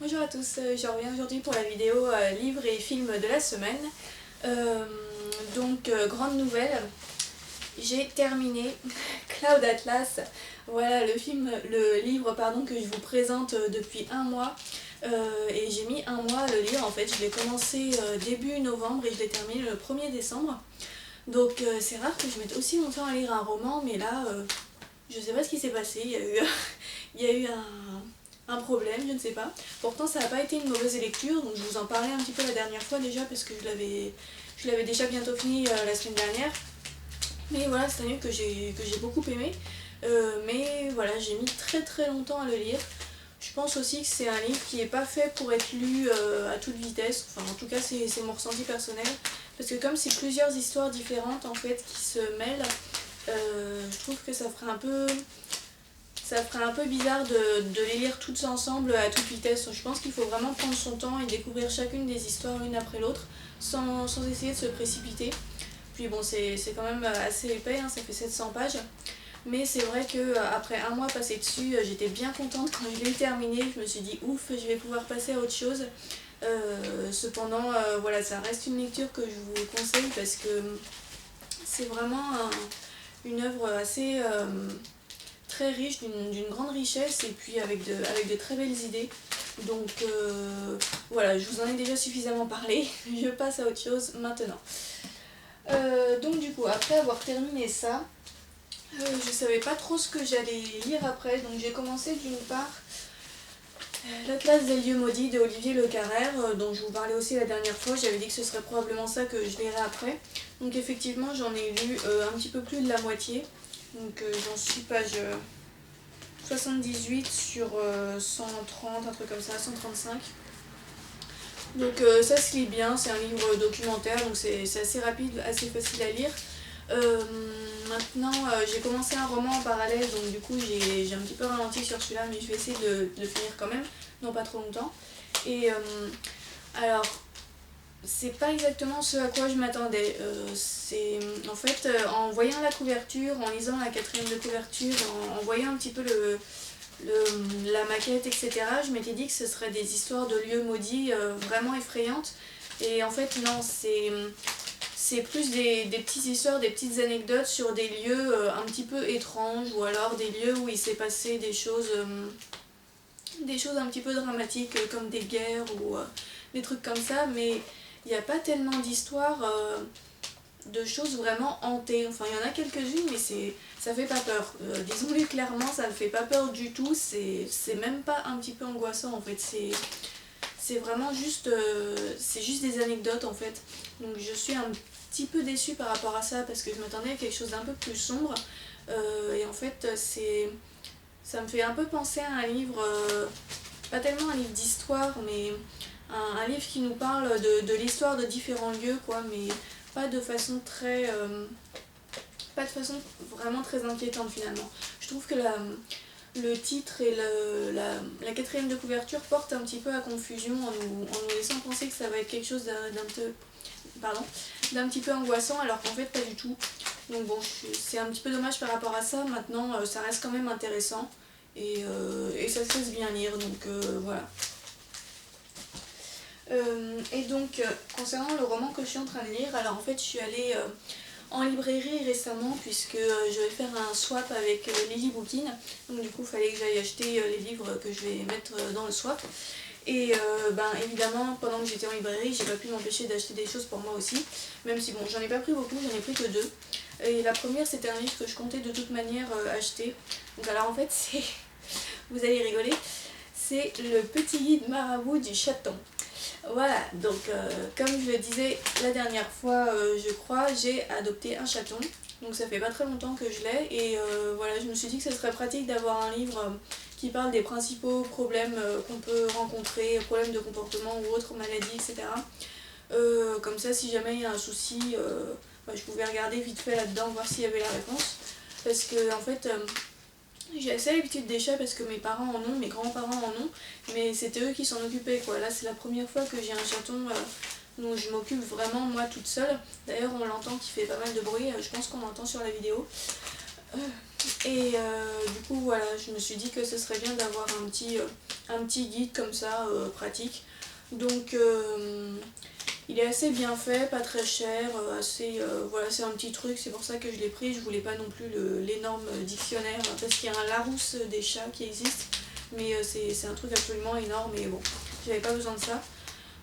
Bonjour à tous, je reviens aujourd'hui pour la vidéo livres et films de la semaine. Grande nouvelle, j'ai terminé Cloud Atlas. Voilà le livre que je vous présente depuis un mois. Et j'ai mis un mois à le lire. En fait, je l'ai commencé début novembre et je l'ai terminé le 1er décembre. Donc c'est rare que je mette aussi longtemps à lire un roman, mais là, je sais pas ce qui s'est passé. Il y a eu un problème, je ne sais pas. Pourtant, ça n'a pas été une mauvaise lecture, donc je vous en parlais un petit peu la dernière fois déjà, parce que je l'avais déjà bientôt fini la semaine dernière. Mais voilà, c'est un livre que j'ai beaucoup aimé. Mais voilà, j'ai mis très longtemps à le lire. Je pense aussi que c'est un livre qui n'est pas fait pour être lu à toute vitesse. Enfin, en tout cas, c'est mon ressenti personnel. Parce que comme c'est plusieurs histoires différentes en fait qui se mêlent, je trouve que ça ferait un peu bizarre de les lire toutes ensemble à toute vitesse. Je pense qu'il faut vraiment prendre son temps et découvrir chacune des histoires l'une après l'autre sans essayer de se précipiter. Puis bon, c'est quand même assez épais, hein, ça fait 700 pages. Mais c'est vrai qu'après un mois passé dessus, j'étais bien contente quand je l'ai terminé. Je me suis dit ouf, je vais pouvoir passer à autre chose. Cependant, voilà, ça reste une lecture que je vous conseille parce que c'est vraiment une œuvre assez très riche, d'une grande richesse et puis avec de très belles idées. Donc voilà, je vous en ai déjà suffisamment parlé, je passe à autre chose maintenant. Donc du coup, après avoir terminé ça, je savais pas trop ce que j'allais lire après, donc j'ai commencé d'une part L'Atlas des lieux maudits de Olivier Le Carrère, dont je vous parlais aussi la dernière fois. J'avais dit que ce serait probablement ça que je lirais après. Donc effectivement, j'en ai lu un petit peu plus de la moitié. Donc j'en suis page 78 sur 130, un truc comme ça, 135. Donc ça se lit bien, c'est un livre documentaire, donc c'est assez rapide, assez facile à lire. Maintenant, j'ai commencé un roman en parallèle, donc du coup j'ai un petit peu ralenti sur celui-là, mais je vais essayer de le finir quand même, non pas trop longtemps. Et alors, c'est pas exactement ce à quoi je m'attendais. C'est en fait en voyant la couverture, en lisant la quatrième de couverture, en voyant un petit peu la maquette, etc., je m'étais dit que ce serait des histoires de lieux maudits vraiment effrayantes. Et en fait, non, c'est plus des petites histoires, des petites anecdotes sur des lieux un petit peu étranges ou alors des lieux où il s'est passé des choses un petit peu dramatiques comme des guerres ou des trucs comme ça, mais il n'y a pas tellement d'histoires de choses vraiment hantées. Enfin, il y en a quelques-unes, mais ça fait pas peur. Disons-le clairement, ça ne fait pas peur du tout, c'est même pas un petit peu angoissant en fait, c'est vraiment juste, c'est juste des anecdotes en fait. Donc je suis un petit peu déçue par rapport à ça parce que je m'attendais à quelque chose d'un peu plus sombre. Et en fait, ça me fait un peu penser à un livre, pas tellement un livre d'histoire, mais un livre qui nous parle de l'histoire de différents lieux, quoi, mais pas de façon pas de façon vraiment très inquiétante finalement. Je trouve que le titre et la quatrième de couverture portent un petit peu à confusion en nous laissant penser que ça va être quelque chose d'un petit peu angoissant alors qu'en fait pas du tout. Donc bon, c'est un petit peu dommage par rapport à ça. Maintenant, ça reste quand même intéressant et ça se laisse bien lire, donc voilà. Et donc, concernant le roman que je suis en train de lire, alors en fait je suis allée en librairie récemment puisque je vais faire un swap avec Lily Bookin. Donc du coup il fallait que j'aille acheter les livres que je vais mettre dans le swap. Et évidemment pendant que j'étais en librairie j'ai pas pu m'empêcher d'acheter des choses pour moi aussi. Même si bon j'en ai pas pris beaucoup, j'en ai pris que 2. Et la première c'était un livre que je comptais de toute manière acheter. Donc alors en fait c'est, vous allez rigoler, c'est le petit guide marabout du chaton. Voilà, donc comme je le disais la dernière fois, je crois, j'ai adopté un chaton. Donc ça fait pas très longtemps que je l'ai et voilà, je me suis dit que ce serait pratique d'avoir un livre qui parle des principaux problèmes qu'on peut rencontrer, problèmes de comportement ou autres maladies, etc. Comme ça, si jamais il y a un souci, je pouvais regarder vite fait là-dedans, voir s'il y avait la réponse. Parce que en fait, j'ai assez l'habitude des chats parce que mes parents en ont, mes grands-parents en ont, mais c'était eux qui s'en occupaient quoi. Là c'est la première fois que j'ai un chaton dont je m'occupe vraiment moi toute seule. D'ailleurs on l'entend qui fait pas mal de bruit, je pense qu'on l'entend sur la vidéo. Et du coup voilà, je me suis dit que ce serait bien d'avoir un petit un petit guide comme ça, pratique. Donc il est assez bien fait, pas très cher, voilà, c'est un petit truc, c'est pour ça que je l'ai pris. Je voulais pas non plus l'énorme dictionnaire, parce qu'il y a un Larousse des chats qui existe, mais c'est un truc absolument énorme et bon, j'avais pas besoin de ça.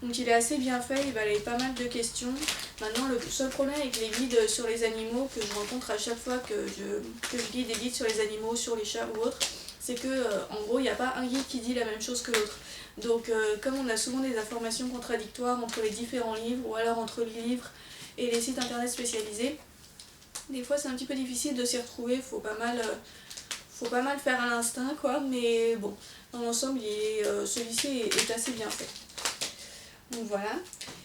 Donc il est assez bien fait, il balaye pas mal de questions. Maintenant, le seul problème avec les guides sur les animaux que je rencontre à chaque fois que je lis des guides sur les animaux, sur les chats ou autres, c'est que en gros il n'y a pas un guide qui dit la même chose que l'autre. Donc comme on a souvent des informations contradictoires entre les différents livres ou alors entre les livres et les sites internet spécialisés, des fois c'est un petit peu difficile de s'y retrouver, faut pas mal faire à l'instinct quoi, mais bon, dans l'ensemble celui-ci est assez bien fait. Donc voilà.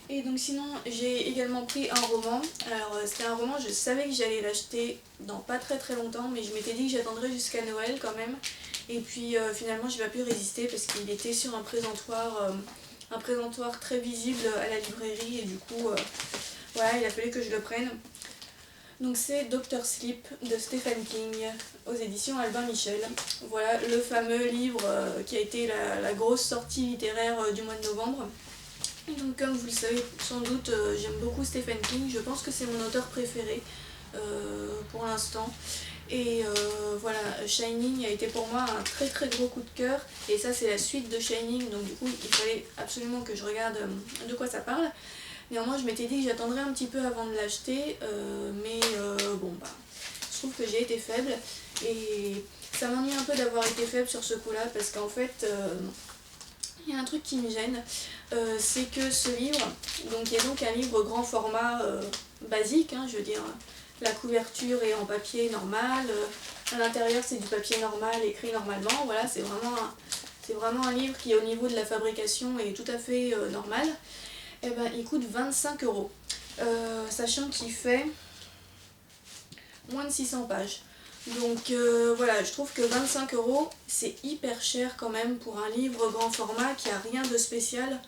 Et donc sinon j'ai également pris un roman. Alors c'était un roman, je savais que j'allais l'acheter dans pas très très longtemps, mais je m'étais dit que j'attendrais jusqu'à Noël quand même. Et puis finalement j'ai pas pu résister parce qu'il était sur un présentoir très visible à la librairie et du coup voilà, il a fallu que je le prenne. Donc c'est Dr Sleep de Stephen King aux éditions Albin Michel. Voilà le fameux livre qui a été la grosse sortie littéraire du mois de novembre. Donc comme vous le savez sans doute, j'aime beaucoup Stephen King, je pense que c'est mon auteur préféré pour l'instant. Et voilà, Shining a été pour moi un très très gros coup de cœur, et ça c'est la suite de Shining, donc du coup il fallait absolument que je regarde de quoi ça parle. Néanmoins je m'étais dit que j'attendrais un petit peu avant de l'acheter, mais bon bah, je trouve que j'ai été faible, et ça m'ennuie un peu d'avoir été faible sur ce coup-là, parce qu'en fait il y a un truc qui me gêne, c'est que ce livre, donc, est donc un livre grand format basique, hein, je veux dire, la couverture est en papier normal, à l'intérieur c'est du papier normal écrit normalement, voilà, c'est vraiment un livre qui au niveau de la fabrication est tout à fait normal. Et ben il coûte 25 €, sachant qu'il fait moins de 600 pages. Donc voilà, je trouve que 25 € c'est hyper cher quand même pour un livre grand format qui a rien de spécial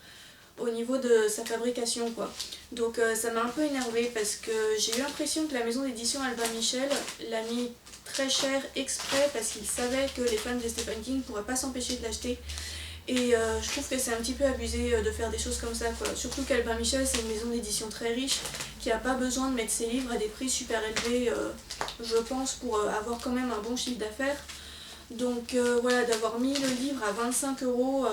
au niveau de sa fabrication quoi. Donc ça m'a un peu énervée parce que j'ai eu l'impression que la maison d'édition Albin Michel l'a mis très cher exprès parce qu'il savait que les fans de Stephen King ne pourraient pas s'empêcher de l'acheter. Et je trouve que c'est un petit peu abusé de faire des choses comme ça quoi. Surtout qu'Albin Michel c'est une maison d'édition très riche qui n'a pas besoin de mettre ses livres à des prix super élevés, je pense, pour avoir quand même un bon chiffre d'affaires. Donc voilà, d'avoir mis le livre à 25 €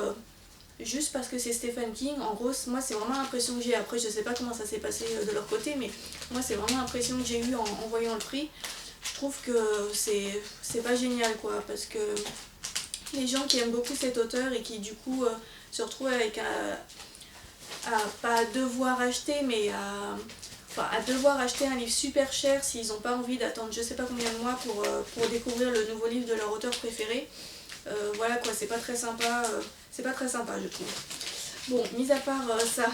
juste parce que c'est Stephen King, en gros moi c'est vraiment l'impression que j'ai. Après je sais pas comment ça s'est passé de leur côté, mais moi c'est vraiment l'impression que j'ai eu en voyant le prix. Je trouve que c'est pas génial quoi, parce que les gens qui aiment beaucoup cet auteur et qui du coup se retrouvent avec pas devoir acheter, mais à devoir acheter un livre super cher s'ils n'ont pas envie d'attendre je sais pas combien de mois pour découvrir le nouveau livre de leur auteur préféré. Voilà quoi, c'est pas très sympa, je trouve. Bon, mis à part ça,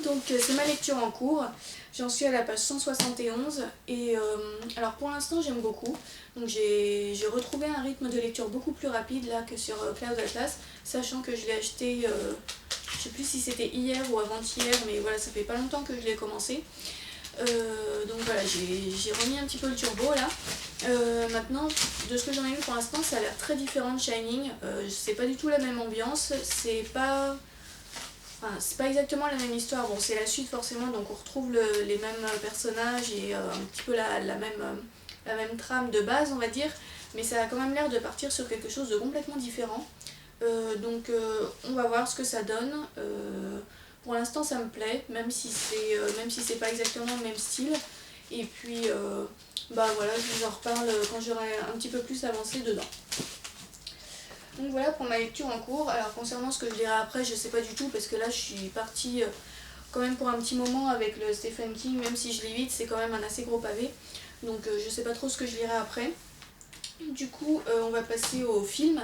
donc c'est ma lecture en cours. J'en suis à la page 171 et alors pour l'instant j'aime beaucoup. Donc j'ai retrouvé un rythme de lecture beaucoup plus rapide là que sur Cloud Atlas, sachant que je l'ai acheté, je sais plus si c'était hier ou avant-hier, mais voilà, ça fait pas longtemps que je l'ai commencé. Donc voilà, j'ai remis un petit peu le turbo là. Maintenant, de ce que j'en ai vu pour l'instant, ça a l'air très différent de Shining. C'est pas du tout la même ambiance, c'est pas exactement la même histoire. Bon, c'est la suite forcément, donc on retrouve les mêmes personnages et un petit peu la même trame de base, on va dire, mais ça a quand même l'air de partir sur quelque chose de complètement différent. Donc on va voir ce que ça donne. Pour l'instant ça me plaît, même si c'est pas exactement le même style. Et puis bah voilà, je vous en reparle quand j'aurai un petit peu plus avancé dedans. Donc voilà pour ma lecture en cours. Alors concernant ce que je lirai après, je sais pas du tout, parce que là je suis partie quand même pour un petit moment avec le Stephen King, même si je lis vite, c'est quand même un assez gros pavé. Donc je sais pas trop ce que je lirai après. Du coup on va passer au film.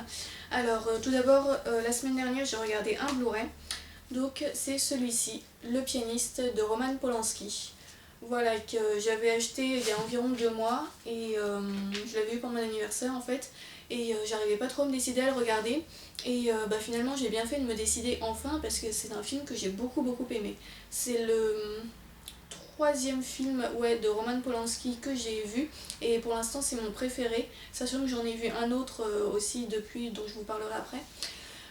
Alors tout d'abord, la semaine dernière j'ai regardé un Blu-ray. Donc c'est celui-ci, Le pianiste de Roman Polanski. Voilà, que j'avais acheté il y a environ 2 mois et je l'avais eu pour mon anniversaire en fait. Et j'arrivais pas trop à me décider à le regarder. Et bah, finalement j'ai bien fait de me décider enfin, parce que c'est un film que j'ai beaucoup beaucoup aimé. C'est le troisième film de Roman Polanski que j'ai vu, et pour l'instant c'est mon préféré, sachant que j'en ai vu un autre aussi depuis, dont je vous parlerai après.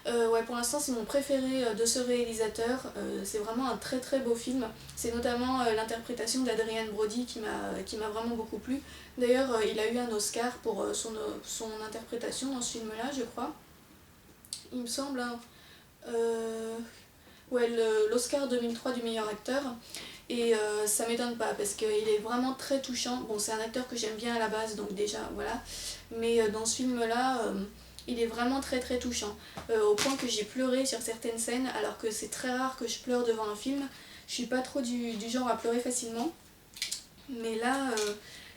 Ouais, pour l'instant c'est mon préféré de ce réalisateur. C'est vraiment un très très beau film. C'est notamment l'interprétation d'Adrien Brody qui m'a vraiment beaucoup plu. D'ailleurs il a eu un Oscar pour son interprétation dans ce film-là, je crois. Il me semble, hein. Ouais, l'Oscar 2003 du meilleur acteur. Et ça m'étonne pas parce qu'il est vraiment très touchant. Bon, c'est un acteur que j'aime bien à la base, donc déjà, voilà. Mais dans ce film-là, il est vraiment très très touchant. Au point que j'ai pleuré sur certaines scènes, alors que c'est très rare que je pleure devant un film. Je suis pas trop du genre à pleurer facilement. Mais là,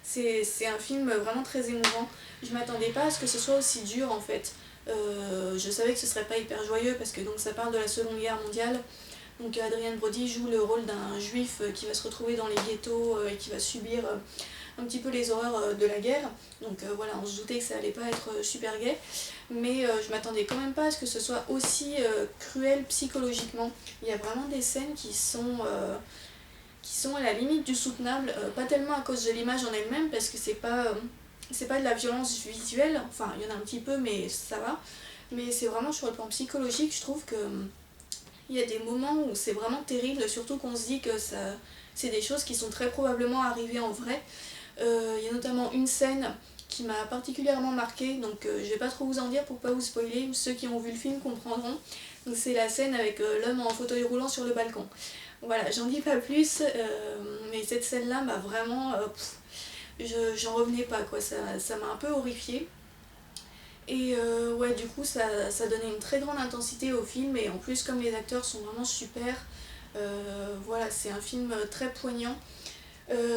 c'est un film vraiment très émouvant. Je m'attendais pas à ce que ce soit aussi dur en fait. Je savais que ce serait pas hyper joyeux parce que donc ça parle de la Seconde Guerre mondiale. Donc Adrien Brody joue le rôle d'un juif qui va se retrouver dans les ghettos et qui va subir un petit peu les horreurs de la guerre. Donc voilà, on se doutait que ça allait pas être super gai. Mais je m'attendais quand même pas à ce que ce soit aussi cruel psychologiquement. Il y a vraiment des scènes qui sont à la limite du soutenable, pas tellement à cause de l'image en elle-même parce que c'est pas de la violence visuelle, enfin il y en a un petit peu mais ça va, mais c'est vraiment sur le plan psychologique, je trouve que il y a des moments où c'est vraiment terrible, surtout qu'on se dit que c'est des choses qui sont très probablement arrivées en vrai. Il y a notamment une scène qui m'a particulièrement marquée, donc je vais pas trop vous en dire pour pas vous spoiler, ceux qui ont vu le film comprendront. Donc c'est la scène avec l'homme en fauteuil roulant sur le balcon. Voilà, j'en dis pas plus, mais cette scène-là m'a vraiment... j'en revenais pas, quoi, ça m'a un peu horrifiée. Et ouais, du coup, ça donnait une très grande intensité au film, et en plus, comme les acteurs sont vraiment super, voilà, c'est un film très poignant.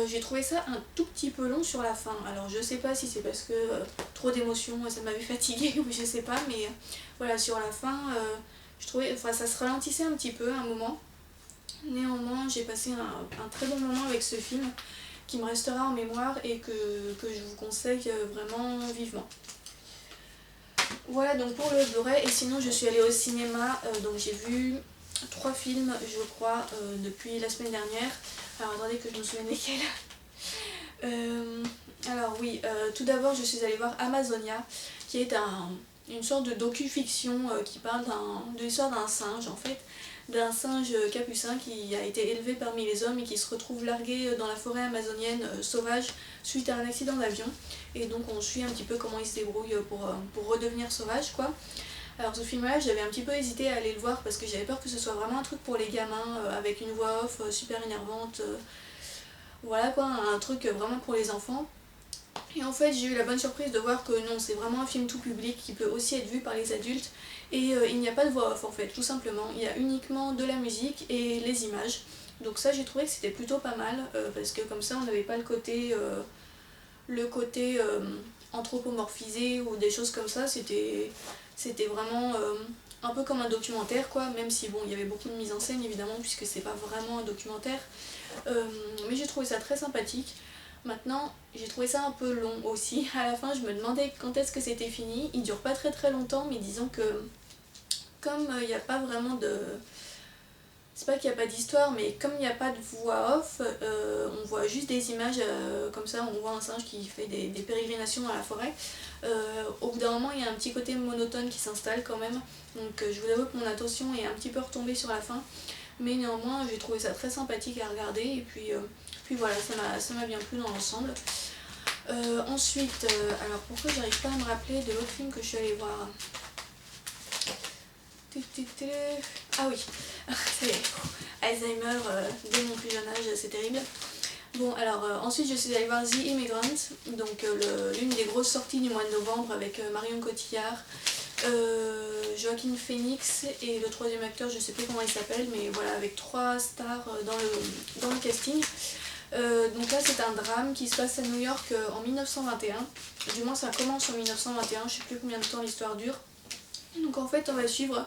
J'ai trouvé ça un tout petit peu long sur la fin. Alors je sais pas si c'est parce que trop d'émotions, ça m'avait fatiguée ou je sais pas, mais voilà, sur la fin, je trouvais, enfin, ça se ralentissait un petit peu à un moment. Néanmoins, j'ai passé un très bon moment avec ce film qui me restera en mémoire et que je vous conseille vraiment vivement. Voilà donc pour le Blu-ray, et sinon je suis allée au cinéma, donc j'ai vu 3 films je crois depuis la semaine dernière. Alors attendez que je me souvienne lesquels. Alors oui, tout d'abord je suis allée voir Amazonia, qui est une sorte de docu-fiction qui parle de l'histoire d'un singe en fait, d'un singe capucin qui a été élevé parmi les hommes et qui se retrouve largué dans la forêt amazonienne sauvage suite à un accident d'avion. Et donc on suit un petit peu comment il se débrouille pour redevenir sauvage, quoi. Alors ce film-là, j'avais un petit peu hésité à aller le voir parce que j'avais peur que ce soit vraiment un truc pour les gamins avec une voix off super énervante. Voilà quoi, un truc vraiment pour les enfants. Et en fait, j'ai eu la bonne surprise de voir que non, c'est vraiment un film tout public qui peut aussi être vu par les adultes. Et il n'y a pas de voix off en fait, tout simplement. Il y a uniquement de la musique et les images. Donc ça, j'ai trouvé que c'était plutôt pas mal parce que comme ça, on n'avait pas le côté anthropomorphisé ou des choses comme ça. C'était vraiment un peu comme un documentaire, quoi. Même si bon, il y avait beaucoup de mise en scène évidemment, puisque c'est pas vraiment un documentaire. Mais j'ai trouvé ça très sympathique. Maintenant, j'ai trouvé ça un peu long aussi. À la fin, je me demandais quand est-ce que c'était fini. Il dure pas très très longtemps, mais disons que comme il n'y a pas vraiment de... C'est pas qu'il n'y a pas d'histoire, mais comme il n'y a pas de voix off, on voit juste des images comme ça, on voit un singe qui fait des pérégrinations dans la forêt. Au bout d'un moment, il y a un petit côté monotone qui s'installe quand même. Donc je vous avoue que mon attention est un petit peu retombée sur la fin. Mais néanmoins, j'ai trouvé ça très sympathique à regarder. Et puis voilà, ça m'a bien plu dans l'ensemble. Ensuite, alors pourquoi j'arrive pas à me rappeler de l'autre film que je suis allée voir? Ah oui, Alzheimer dès mon plus jeune âge, c'est terrible. Bon, alors ensuite je suis allée voir The Immigrant, donc l'une des grosses sorties du mois de novembre avec Marion Cotillard, Joaquin Phoenix et le troisième acteur, je sais plus comment il s'appelle, mais voilà, avec 3 stars dans le casting. Donc là c'est un drame qui se passe à New York en 1921, du moins ça commence en 1921, je sais plus combien de temps l'histoire dure. Donc en fait on va suivre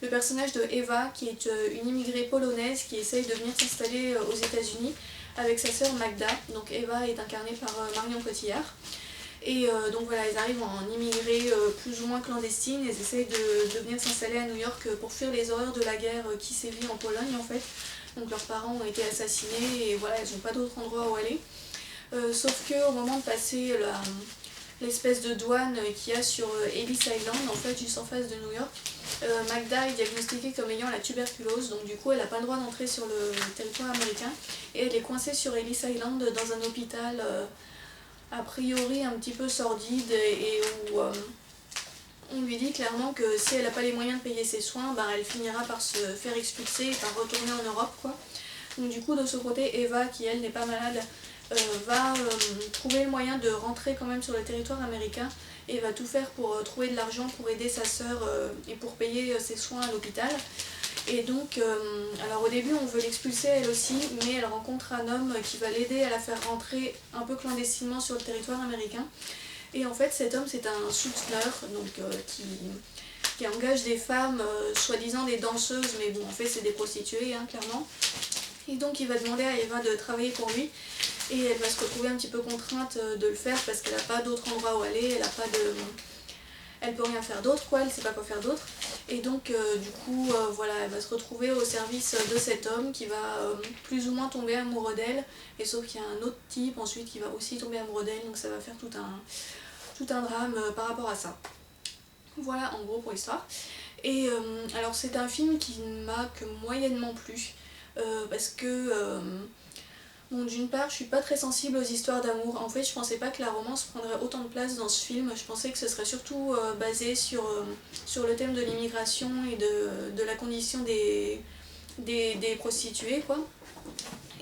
le personnage de Eva qui est une immigrée polonaise qui essaye de venir s'installer aux États-Unis avec sa sœur Magda. Donc Eva est incarnée par Marion Cotillard. Et donc voilà, elles arrivent en immigrée plus ou moins clandestine, elles essayent de venir s'installer à New York pour fuir les horreurs de la guerre qui sévit en Pologne en fait. Donc leurs parents ont été assassinés et voilà, elles n'ont pas d'autre endroit où aller. Sauf qu'au moment de passer l'espèce de douane qu'il y a sur Ellis Island, en fait juste en face de New York. Magda est diagnostiquée comme ayant la tuberculose, donc du coup elle n'a pas le droit d'entrer sur le territoire américain et elle est coincée sur Ellis Island dans un hôpital a priori un petit peu sordide et où on lui dit clairement que si elle n'a pas les moyens de payer ses soins, ben, elle finira par se faire expulser et par retourner en Europe, quoi. Donc du coup de ce côté, Eva, qui elle n'est pas malade, va trouver le moyen de rentrer quand même sur le territoire américain et va tout faire pour trouver de l'argent pour aider sa sœur et pour payer ses soins à l'hôpital. Et donc, alors au début on veut l'expulser elle aussi, mais elle rencontre un homme qui va l'aider à la faire rentrer un peu clandestinement sur le territoire américain. Et en fait cet homme c'est un souteneur donc, qui engage des femmes, soi-disant des danseuses, mais bon en fait c'est des prostituées hein, clairement. Et donc il va demander à Eva de travailler pour lui et elle va se retrouver un petit peu contrainte de le faire parce qu'elle n'a pas d'autre endroit où aller, elle a pas de... Elle peut rien faire d'autre quoi, elle sait pas quoi faire d'autre. Et donc du coup voilà, elle va se retrouver au service de cet homme qui va plus ou moins tomber amoureux d'elle. Et sauf qu'il y a un autre type ensuite qui va aussi tomber amoureux d'elle, donc ça va faire tout un drame par rapport à ça. Voilà en gros pour l'histoire. Et alors c'est un film qui ne m'a que moyennement plu. Parce que bon, d'une part je suis pas très sensible aux histoires d'amour. En fait je pensais pas que la romance prendrait autant de place dans ce film. Je pensais que ce serait surtout basé sur le thème de l'immigration et de la condition des prostituées quoi.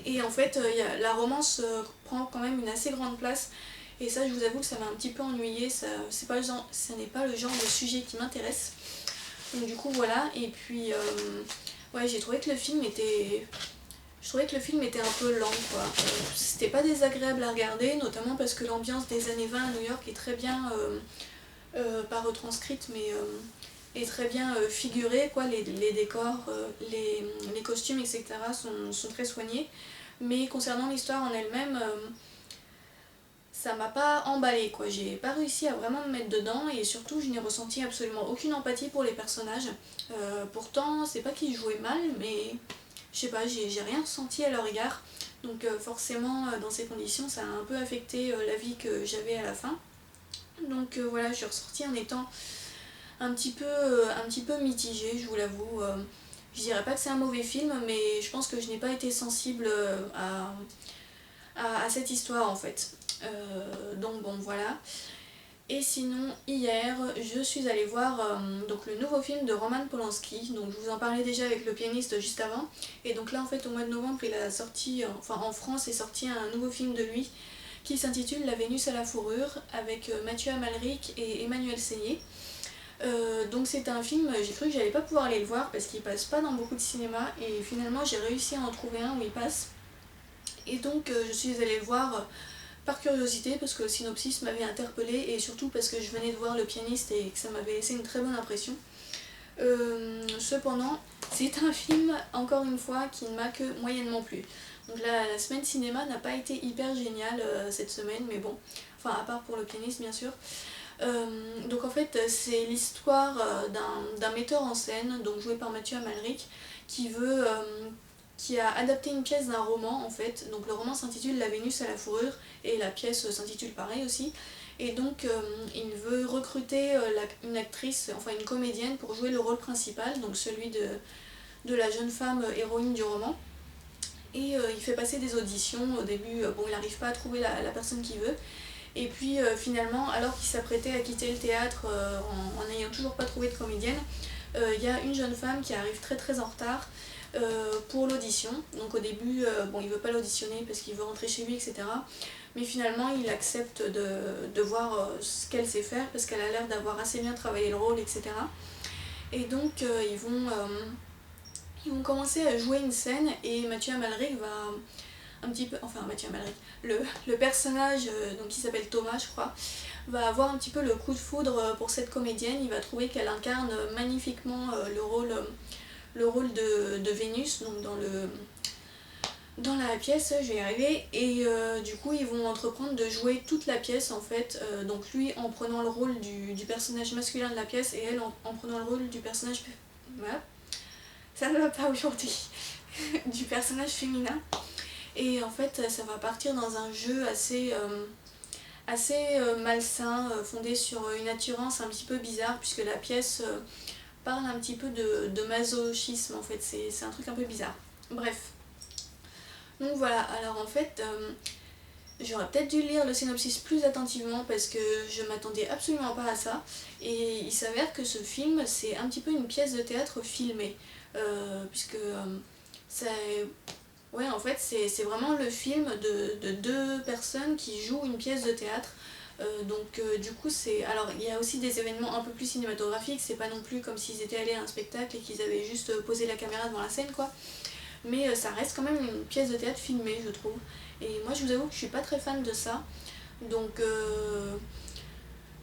Et en fait la romance prend quand même une assez grande place. Et ça je vous avoue que ça m'a un petit peu ennuyée, ça n'est pas le genre de sujet qui m'intéresse. Donc du coup voilà, et puis ouais, j'ai trouvé que le film était... Je trouvais que le film était un peu lent quoi. C'était pas désagréable à regarder, notamment parce que l'ambiance des années 20 à New York est très bien, pas retranscrite, mais est très bien figurée quoi. Les décors, les costumes, etc. sont très soignés. Mais concernant l'histoire en elle-même, ça m'a pas emballé quoi. J'ai pas réussi à vraiment me mettre dedans et surtout je n'ai ressenti absolument aucune empathie pour les personnages. Pourtant, c'est pas qu'ils jouaient mal, mais je sais pas, j'ai rien ressenti à leur égard. Donc forcément, dans ces conditions, ça a un peu affecté la vie que j'avais à la fin. Donc voilà, je suis ressortie en étant un petit peu mitigée, je vous l'avoue. Je dirais pas que c'est un mauvais film, mais je pense que je n'ai pas été sensible à cette histoire en fait. Donc bon voilà. Et sinon hier je suis allée voir donc le nouveau film de Roman Polanski, donc je vous en parlais déjà avec le pianiste juste avant, et donc là en fait au mois de novembre il a sorti, enfin en France est sorti un nouveau film de lui qui s'intitule La Vénus à la fourrure avec Mathieu Amalric et Emmanuel Seigner. Donc c'est un film, j'ai cru que j'allais pas pouvoir aller le voir parce qu'il passe pas dans beaucoup de cinéma et finalement j'ai réussi à en trouver un où il passe. Et donc je suis allée le voir par curiosité parce que le synopsis m'avait interpellée et surtout parce que je venais de voir le pianiste et que ça m'avait laissé une très bonne impression. Cependant, c'est un film, encore une fois, qui ne m'a que moyennement plu. Donc la semaine cinéma n'a pas été hyper géniale cette semaine, mais bon, enfin à part pour le pianiste bien sûr. Donc en fait c'est l'histoire d'un metteur en scène, donc joué par Mathieu Amalric, qui a adapté une pièce d'un roman en fait. Donc le roman s'intitule La Vénus à la fourrure et la pièce s'intitule pareil aussi. Et donc il veut recruter une actrice, enfin une comédienne pour jouer le rôle principal, donc celui de la jeune femme héroïne du roman. Et il fait passer des auditions. Au début, bon, il n'arrive pas à trouver la personne qu'il veut. Et puis finalement, alors qu'il s'apprêtait à quitter le théâtre en n'ayant toujours pas trouvé de comédienne, il y a une jeune femme qui arrive très très en retard pour l'audition. Donc au début, bon, il veut pas l'auditionner parce qu'il veut rentrer chez lui, etc. Mais finalement, il accepte de voir ce qu'elle sait faire parce qu'elle a l'air d'avoir assez bien travaillé le rôle, etc. Et donc ils vont commencer à jouer une scène et Mathieu Amalric va un petit peu, enfin Mathieu Amalric, le personnage donc qui s'appelle Thomas je crois, va avoir un petit peu le coup de foudre pour cette comédienne. Il va trouver qu'elle incarne magnifiquement le rôle de Vénus, donc dans la pièce, je vais y arriver, et du coup ils vont entreprendre de jouer toute la pièce en fait, donc lui en prenant le rôle du personnage masculin de la pièce et elle en prenant le rôle du personnage, voilà, ça ne va pas aujourd'hui, du personnage féminin. Et en fait ça va partir dans un jeu assez malsain, fondé sur une attirance un petit peu bizarre, puisque la pièce parle un petit peu de masochisme en fait, c'est un truc un peu bizarre. Bref. Donc voilà, alors en fait, j'aurais peut-être dû lire le synopsis plus attentivement parce que je m'attendais absolument pas à ça. Et il s'avère que ce film, c'est un petit peu une pièce de théâtre filmée. Puisque c'est... Ouais, en fait, c'est vraiment le film de deux personnes qui jouent une pièce de théâtre. Du coup, c'est... Alors, il y a aussi des événements un peu plus cinématographiques. C'est pas non plus comme s'ils étaient allés à un spectacle et qu'ils avaient juste posé la caméra devant la scène, quoi. Mais ça reste quand même une pièce de théâtre filmée, je trouve. Et moi, je vous avoue que je suis pas très fan de ça. Donc,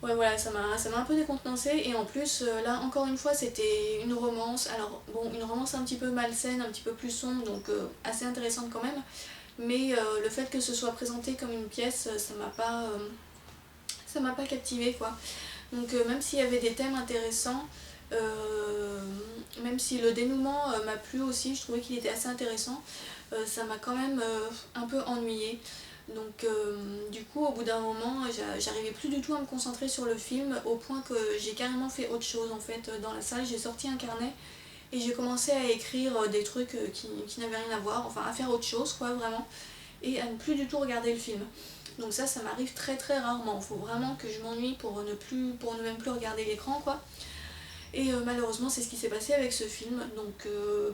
ouais, voilà, ça m'a un peu décontenancée. Et en plus, là, encore une fois, c'était une romance. Alors, bon, une romance un petit peu malsaine, un petit peu plus sombre, donc assez intéressante quand même. Mais le fait que ce soit présenté comme une pièce, ça m'a pas captivée, quoi. Donc, même s'il y avait des thèmes intéressants, même si le dénouement m'a plu aussi, je trouvais qu'il était assez intéressant, ça m'a quand même un peu ennuyée. Donc du coup au bout d'un moment j'arrivais plus du tout à me concentrer sur le film au point que j'ai carrément fait autre chose en fait dans la salle. J'ai sorti un carnet et j'ai commencé à écrire des trucs qui n'avaient rien à voir, enfin à faire autre chose quoi vraiment, et à ne plus du tout regarder le film. Donc ça m'arrive très très rarement, il faut vraiment que je m'ennuie pour ne même plus regarder l'écran quoi. Et malheureusement c'est ce qui s'est passé avec ce film, donc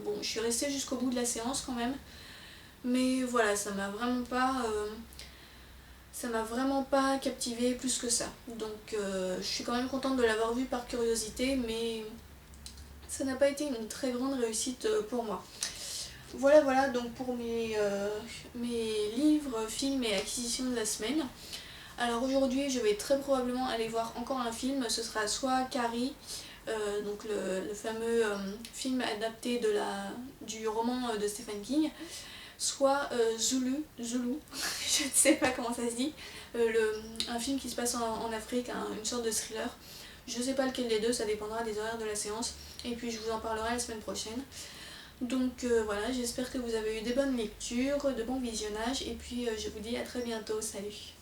bon je suis restée jusqu'au bout de la séance quand même. Mais voilà, ça m'a vraiment pas captivée plus que ça. Donc je suis quand même contente de l'avoir vu par curiosité, mais ça n'a pas été une très grande réussite pour moi. Voilà, voilà donc pour mes livres, films et acquisitions de la semaine. Alors aujourd'hui, je vais très probablement aller voir encore un film. Ce sera soit Carrie, donc le fameux film adapté du roman de Stephen King, soit Zulu, je ne sais pas comment ça se dit, un film qui se passe en Afrique, une sorte de thriller. Je ne sais pas lequel des deux, ça dépendra des horaires de la séance, et puis je vous en parlerai la semaine prochaine. Donc voilà, j'espère que vous avez eu des bonnes lectures, de bons visionnages, et puis je vous dis à très bientôt, salut!